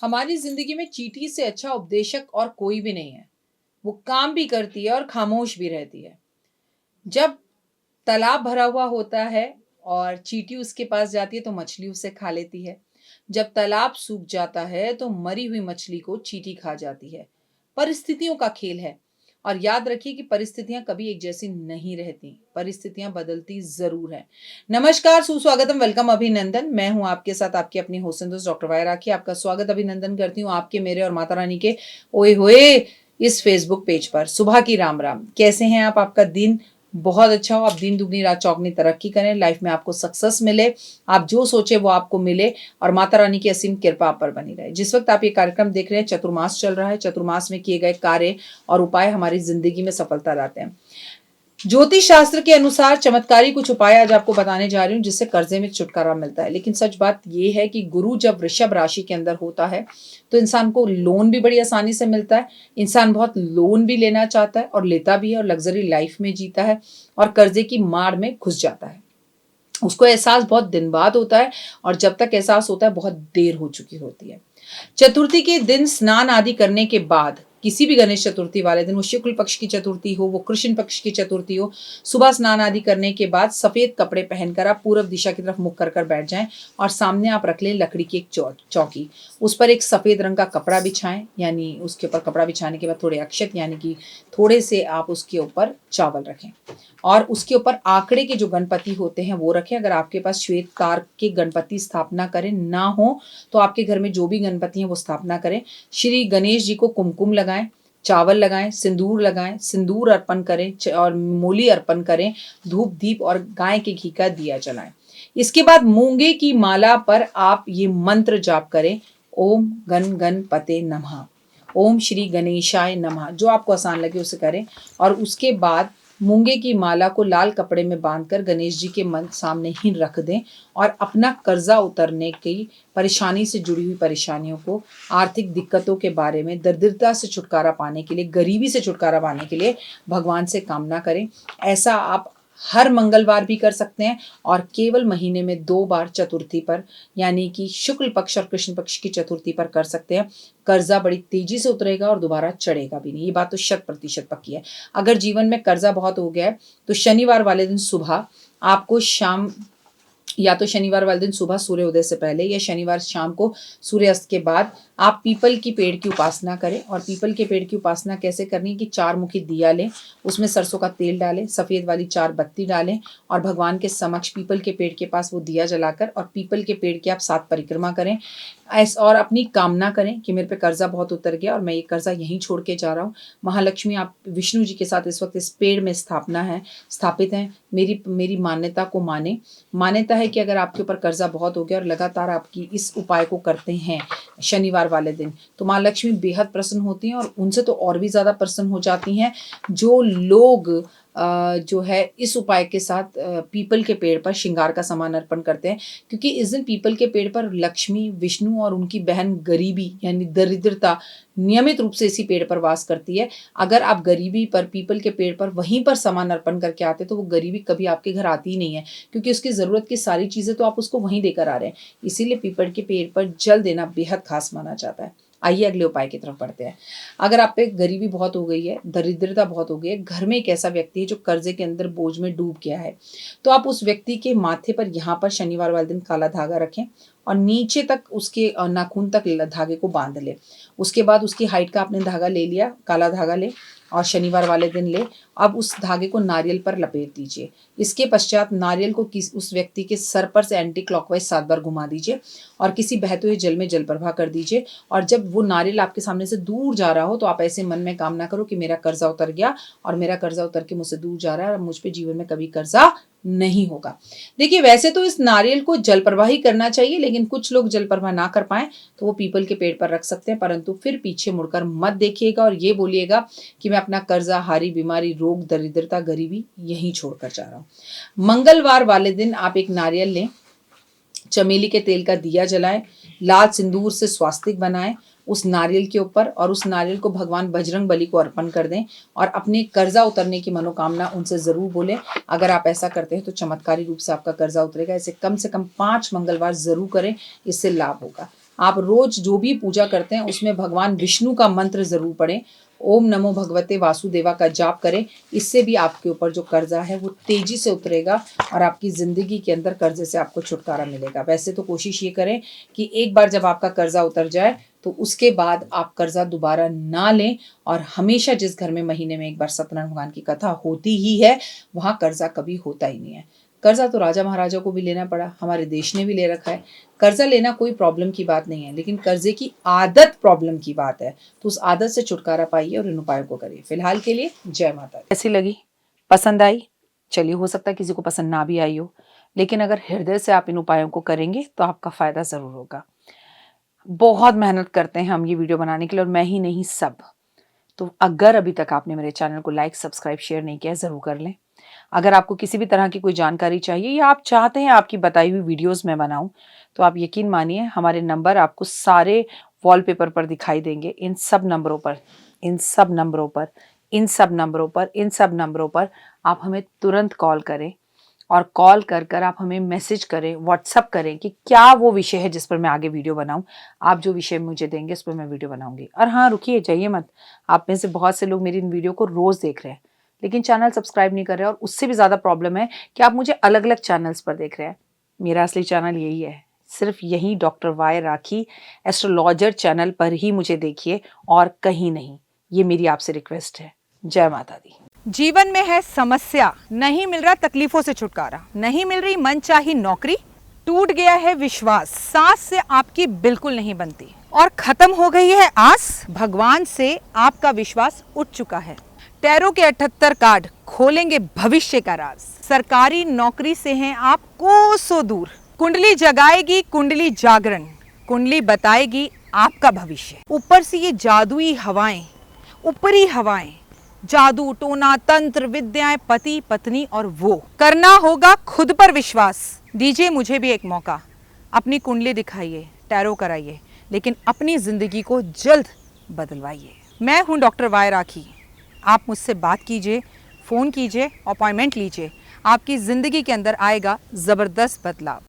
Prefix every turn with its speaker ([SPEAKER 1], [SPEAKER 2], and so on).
[SPEAKER 1] हमारी जिंदगी में चींटी से अच्छा उपदेशक और कोई भी नहीं है। वो काम भी करती है और खामोश भी रहती है। जब तालाब भरा हुआ होता है और चींटी उसके पास जाती है तो मछली उसे खा लेती है। जब तालाब सूख जाता है तो मरी हुई मछली को चींटी खा जाती है। परिस्थितियों का खेल है। और याद रखिए कि परिस्थितियां कभी एक जैसी नहीं रहती, परिस्थितियां बदलती जरूर है। नमस्कार, सुस्वागतम, वेलकम, अभिनंदन। मैं हूं आपके साथ आपकी अपनी होस्ट दोस्त डॉक्टर वाय राखी। आपका स्वागत अभिनंदन करती हूँ आपके, मेरे और माता रानी के ओए होए इस फेसबुक पेज पर। सुबह की राम राम। कैसे हैं आप? आपका दिन बहुत अच्छा हो, आप दिन दुगनी रात चौगनी तरक्की करें, लाइफ में आपको सक्सेस मिले, आप जो सोचे वो आपको मिले और माता रानी की असीम कृपा आप पर बनी रहे। जिस वक्त आप ये कार्यक्रम देख रहे हैं, चतुर्मास चल रहा है। चतुर्मास में किए गए कार्य और उपाय हमारी जिंदगी में सफलता लाते हैं। ज्योतिष शास्त्र के अनुसार चमत्कारी कुछ उपाय आज आपको बताने जा रही हूँ जिससे कर्जे में छुटकारा मिलता है। लेकिन सच बात यह है कि गुरु जब वृषभ राशि के अंदर होता है तो इंसान को लोन भी बड़ी आसानी से मिलता है। इंसान बहुत लोन भी लेना चाहता है और लेता भी है और लग्जरी लाइफ में जीता है और कर्जे की मार में घुस जाता है। उसको एहसास बहुत दिन बाद होता है और जब तक एहसास होता है बहुत देर हो चुकी होती है। चतुर्थी के दिन स्नान आदि करने के बाद, किसी भी गणेश चतुर्थी वाले दिन, वो शुक्ल पक्ष की चतुर्थी हो, वो कृष्ण पक्ष की चतुर्थी हो, सुबह स्नान आदि करने के बाद सफेद कपड़े पहनकर आप पूर्व दिशा की तरफ मुख कर बैठ जाएं और सामने आप रख लें लकड़ी की एक चौकी। उस पर एक सफेद रंग का कपड़ा बिछाएं, यानी उसके ऊपर कपड़ा बिछाने के बाद थोड़े अक्षत यानी कि थोड़े से आप उसके ऊपर चावल रखें और उसके ऊपर आंकड़े के जो गणपति होते हैं वो रखें। अगर आपके पास श्वेत कार के गणपति स्थापना करें, ना हो तो आपके घर में जो भी गणपति हैं वो स्थापना करें। श्री गणेश जी को कुमकुम लगाएं, चावल लगाएं, सिंदूर लगाएं, सिंदूर अर्पण करें और मूली अर्पण करें, धूप दीप और गाय के घी का दिया जलाएं। इसके बाद मूंगे की माला पर आप ये मंत्र जाप करें, ओम गण गणपते नमः, ओम श्री गणेशाय नमः। जो आपको आसान लगे उसे करें और उसके बाद मूंगे की माला को लाल कपड़े में बांधकर गणेश जी के मन सामने ही रख दें और अपना कर्जा उतरने की, परेशानी से जुड़ी हुई परेशानियों को, आर्थिक दिक्कतों के बारे में, दरिद्रता से छुटकारा पाने के लिए, गरीबी से छुटकारा पाने के लिए भगवान से कामना करें। ऐसा आप हर मंगलवार भी कर सकते हैं और केवल महीने में 2 बार चतुर्थी पर, यानी कि शुक्ल पक्ष और कृष्ण पक्ष की चतुर्थी पर कर सकते हैं। कर्जा बड़ी तेजी से उतरेगा और दोबारा चढ़ेगा भी नहीं। ये बात तो 100% पक्की है। अगर जीवन में कर्जा बहुत हो गया है तो शनिवार वाले दिन सुबह आपको शाम, या तो शनिवार वाले दिन सुबह सूर्योदय से पहले या शनिवार शाम को सूर्यास्त के बाद आप पीपल की पेड़ की उपासना करें। और पीपल के पेड़ की उपासना कैसे करनी है कि 4 मुखी दिया लें, उसमें सरसों का तेल डालें, सफ़ेद वाली 4 बत्ती डालें और भगवान के समक्ष पीपल के पेड़ के पास वो दिया जलाकर और पीपल के पेड़ की आप 7 परिक्रमा करें और अपनी कामना करें कि मेरे पे कर्जा बहुत उतर गया और मैं ये कर्जा यहीं छोड़ के जा रहा हूँ। महालक्ष्मी आप विष्णु जी के साथ इस वक्त इस पेड़ में स्थापित हैं। मेरी मान्यता को माने। मान्यता है कि अगर आपके ऊपर कर्जा बहुत हो गया और लगातार आपकी इस उपाय को करते हैं शनिवार वाले दिन, तो माँ लक्ष्मी बेहद प्रसन्न होती हैं और उनसे तो और भी ज़्यादा प्रसन्न हो जाती हैं जो लोग जो है इस उपाय के साथ पीपल के पेड़ पर श्रृंगार का सामान अर्पण करते हैं। क्योंकि इस दिन पीपल के पेड़ पर लक्ष्मी, विष्णु और उनकी बहन गरीबी यानी दरिद्रता नियमित रूप से इसी पेड़ पर वास करती है। अगर आप गरीबी पर पीपल के पेड़ पर वहीं पर सामान अर्पण करके आते तो वो गरीबी कभी आपके घर आती ही नहीं है, क्योंकि उसकी ज़रूरत की सारी चीज़ें तो आप उसको वहीं देकर आ रहे हैं। इसीलिए पीपल के पेड़ पर जल देना बेहद खास माना जाता है। आइए अगले उपाय की तरफ बढ़ते हैं। अगर आप पे गरीबी बहुत हो गई है, दरिद्रता बहुत हो गई है, घर में एक ऐसा व्यक्ति है जो कर्जे के अंदर बोझ में डूब गया है, तो आप उस व्यक्ति के माथे पर यहाँ पर शनिवार वाले दिन काला धागा रखें और नीचे तक उसके नाखून तक धागे को बांध ले। उसके बाद उसकी हाइट का आपने धागा ले लिया, काला धागा ले और शनिवार वाले दिन ले। अब उस धागे को नारियल पर लपेट दीजिए। इसके पश्चात नारियल को उस व्यक्ति के सर पर से एंटी क्लॉकवाइज 7 बार घुमा दीजिए और किसी बहते हुए जल में जल प्रवाह कर दीजिए। और जब वो नारियल आपके सामने से दूर जा रहा हो तो आप ऐसे मन में कामना करो कि मेरा कर्जा उतर गया और मेरा कर्जा उतर के मुझसे दूर जा रहा है और मुझ पे जीवन में कभी कर्जा नहीं होगा। देखिए, वैसे तो इस नारियल को जल प्रवाह ही करना चाहिए, लेकिन कुछ लोग जल प्रवाह ना कर पाए तो वो पीपल के पेड़ पर रख सकते हैं, परंतु फिर पीछे मुड़कर मत देखिएगा और ये बोलिएगा कि मैं अपना कर्जा, हारी, बीमारी, रोग, दरिद्रता, गरीबी यहीं छोड़कर जा रहा हूँ। मंगलवार वाले दिन आप एक नारियल लें, चमेली के तेल का दिया जलाएं, लाल सिंदूर से स्वास्तिक बनाएं उस नारियल के ऊपर और उस नारियल को भगवान बजरंग बली को अर्पण कर दें और अपने कर्जा उतरने की मनोकामना उनसे जरूर बोलें। अगर आप ऐसा करते हैं तो चमत्कारी रूप से आपका कर्जा उतरेगा। इसे कम से कम 5 मंगलवार जरूर करें, इससे लाभ होगा। आप रोज जो भी पूजा करते हैं उसमें भगवान विष्णु का मंत्र जरूर पढ़ें। ओम नमो भगवते वासुदेवा का जाप करें। इससे भी आपके ऊपर जो कर्जा है वो तेजी से उतरेगा और आपकी ज़िंदगी के अंदर कर्जे से आपको छुटकारा मिलेगा। वैसे तो कोशिश ये करें कि एक बार जब आपका कर्जा उतर जाए तो उसके बाद आप कर्जा दोबारा ना लें। और हमेशा जिस घर में महीने में एक बार सत्यनारायण भगवान की कथा होती ही है, वहाँ कर्जा कभी होता ही नहीं है। कर्जा तो राजा महाराजा को भी लेना पड़ा, हमारे देश ने भी ले रखा है। कर्जा लेना कोई प्रॉब्लम की बात नहीं है, लेकिन कर्जे की आदत प्रॉब्लम की बात है। तो उस आदत से छुटकारा पाइए और इन उपायों को करिए। फिलहाल के लिए जय माता दी। कैसी लगी? पसंद आई? चलिए, हो सकता है किसी को पसंद ना भी आई हो, लेकिन अगर हृदय से आप इन उपायों को करेंगे तो आपका फायदा जरूर होगा। बहुत मेहनत करते हैं हम ये वीडियो बनाने के लिए, और मैं ही नहीं, सब। तो अगर अभी तक आपने मेरे चैनल को लाइक, सब्सक्राइब, शेयर नहीं किया, जरूर कर लें। अगर आपको किसी भी तरह की कोई जानकारी चाहिए या आप चाहते हैं आपकी बताई हुई वीडियोस मैं बनाऊं, तो आप यकीन मानिए हमारे नंबर आपको सारे वॉलपेपर पर दिखाई देंगे। इन सब नंबरों पर, इन सब नंबरों पर, इन सब नंबरों पर, इन सब नंबरों पर आप हमें तुरंत कॉल करें, और कॉल कर कर आप हमें मैसेज करें, व्हाट्सअप करें कि क्या वो विषय है जिस पर मैं आगे वीडियो बनाऊं। आप जो विषय मुझे देंगे उस पर मैं वीडियो बनाऊंगी। और हाँ, रुकिए, जाइए मत। आप में से बहुत से लोग मेरी इन वीडियो को रोज़ देख रहे हैं, लेकिन चैनल सब्सक्राइब नहीं कर रहे हैं, और उससे भी ज़्यादा प्रॉब्लम है कि आप मुझे अलग अलग चैनल्स पर देख रहे हैं। मेरा असली चैनल यही है, सिर्फ यही डॉक्टर वाई राखी एस्ट्रोलॉजर चैनल पर ही मुझे देखिए, और कहीं नहीं। ये मेरी आपसे रिक्वेस्ट है। जय माता दी।
[SPEAKER 2] जीवन में है समस्या, नहीं मिल रहा तकलीफों से छुटकारा, नहीं मिल रही मनचाही नौकरी, टूट गया है विश्वास, सांस से आपकी बिल्कुल नहीं बनती, और खत्म हो गई है आस, भगवान से आपका विश्वास उठ चुका है। टैरो के 78 कार्ड खोलेंगे भविष्य का राज। सरकारी नौकरी से हैं आप कोसों दूर, कुंडली जगाएगी कुंडली जागरण, कुंडली बताएगी आपका भविष्य। ऊपर से ये जादुई हवाएं, ऊपरी हवाएं, जादू टोना तंत्र विद्याएं, पति पत्नी और वो, करना होगा खुद पर विश्वास। दीजिए मुझे भी एक मौका, अपनी कुंडली दिखाइए, टैरो कराइए, लेकिन अपनी जिंदगी को जल्द बदलवाइए। मैं हूं डॉक्टर वाई राखी। आप मुझसे बात कीजिए, फ़ोन कीजिए, अपॉइंटमेंट लीजिए। आपकी ज़िंदगी के अंदर आएगा ज़बरदस्त बदलाव।